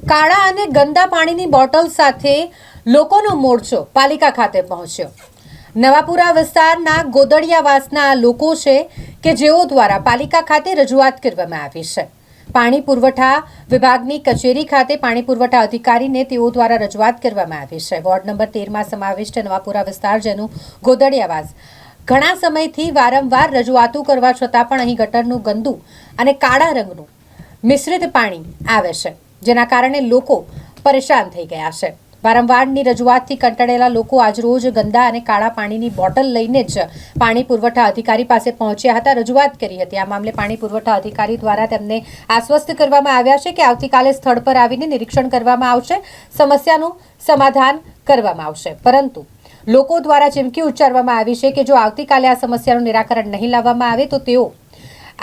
કાળા અને ગંદા પાણીની બોટલ સાથે લોકોનો મોરચો પાલિકા ખાતે પહોંચ્યો। નવાપુરા વિસ્તારના ગોદડિયાવાસના લોકો છે કે જેઓ દ્વારા પાલિકા ખાતે રજૂઆત કરવામાં આવી છે। પાણી પુરવઠા વિભાગની કચેરી ખાતે પાણી પુરવઠા અધિકારીને તેઓ દ્વારા રજૂઆત કરવામાં આવી છે। વોર્ડ નંબર 13માં સમાવિષ્ટ નવાપુરા વિસ્તાર જેનું ગોદડિયાવાસ ઘણા સમયથી વારંવાર રજૂઆતો કરવા છતાં પણ અહીં ગટરનું ગંદુ અને કાળા રંગનું મિશ્રિત પાણી આવે છે, જેના કારણે લોકો પરેશાન થઈ ગયા છે। વારંવારની રજૂઆતથી કંટાળેલા લોકો આજરોજ ગંદા અને કાળા પાણીની બોટલ લઈને જ પાણી પુરવઠા અધિકારી પાસે પહોંચ્યા હતા, રજૂઆત કરી હતી। આ મામલે પાણી પુરવઠા અધિકારી દ્વારા તેમને આશ્વસ્ત કરવામાં આવ્યા છે કે આવતીકાલે સ્થળ પર આવીને નિરીક્ષણ કરવામાં આવશે, સમસ્યાનું સમાધાન કરવામાં આવશે। પરંતુ લોકો દ્વારા ચીમકી ઉચ્ચારવામાં આવી છે કે જો આવતીકાલે આ સમસ્યાનું નિરાકરણ નહીં લાવવામાં આવે તો તેઓ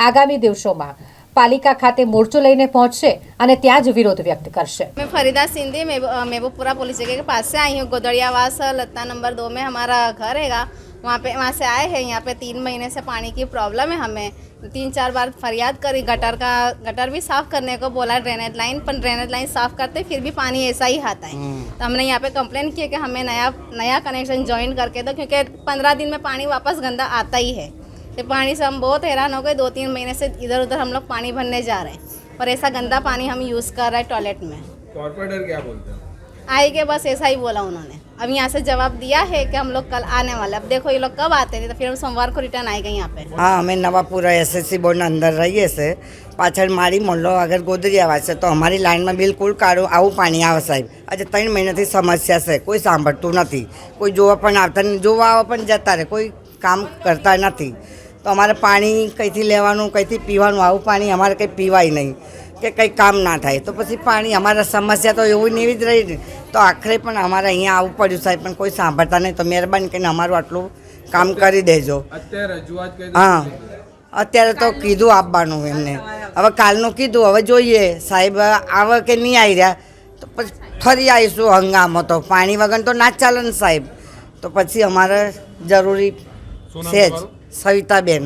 આગામી દિવસોમાં पालिका खाते मोर्चो लईने पहुंचशे અને ત્યાં જ विरोध व्यक्त करशे। मैं फरीदा सिंधी महबूबपुरा पुलिस जगह के पास से आई हूँ। गोदड़ियावास लत्ता नंबर 2 में हमारा घर हैगा। वहाँ से आए हैं। यहाँ पे 3 महीने से पानी की प्रॉब्लम है। हमें 3-4 बार फरियाद करी, गटर भी साफ़ करने को बोला, ड्रेनेज लाइन, पर ड्रेनेज लाइन साफ़ करते फिर भी पानी ऐसा ही आता है। तो हमने यहाँ पे कंप्लेन किया कि हमें नया कनेक्शन ज्वाइन करके दो, क्योंकि 15 दिन में पानी वापस गंदा आता ही है। तो पानी से हम बहुत हैरान हो गए। 2-3 महीने से इधर उधर हम लोग पानी भरने जा रहे हैं और ऐसा गंदा पानी हम यूज़ कर रहे हैं टॉयलेट में। कॉर्पोरेटर क्या बोलते हैं? आई के बस ऐसा ही बोला उन्होंने। अब यहाँ से जवाब दिया है कि हम लोग कल आने वाले। अब देखो ये लोग कब आते हैं, तो फिर हम सोमवार को रिटर्न आएंगे यहाँ पे। हाँ, हमें नवापुरा SSC बोर्ड अंदर रहीए से पाछળ મારી મોહલ્લો આગળ ગોદડિયાવાસ છે, તો અમારી લાઇનમાં બિલકુલ કાળું આવું પાણી આવે સાહેબ। આજે 3 મહિનાથી સમસ્યા છે, કોઈ સાંભળતું નથી, કોઈ જોવા પણ આવતા નહીં, જોવા આવે પણ જતા રહે, કોઈ કામ કરતા નથી। તો અમારે પાણી કંઈથી લેવાનું, કંઈથી પીવાનું, આવું પાણી અમારે કંઈ પીવાય નહીં કે કંઈ કામ ના થાય। તો પછી પાણી અમારા સમસ્યા તો એવું ને એવી જ રહી ને, તો આખરે પણ અમારે અહીંયા આવવું પડ્યું સાહેબ, પણ કોઈ સાંભળતા નહીં। તો મહેરબાની કરીને અમારું આટલું કામ કરી દેજો। હા, અત્યારે તો કીધું આપવાનું એમને, હવે કાલનું કીધું, હવે જોઈએ સાહેબ આવે કે નહીં આવી રહ્યા, તો પછી ફરી આવીશું। હંગામો તો પાણી વગર તો ના ચાલે ને સાહેબ, તો પછી અમારે જરૂરી છે જ। સવિતાબેન।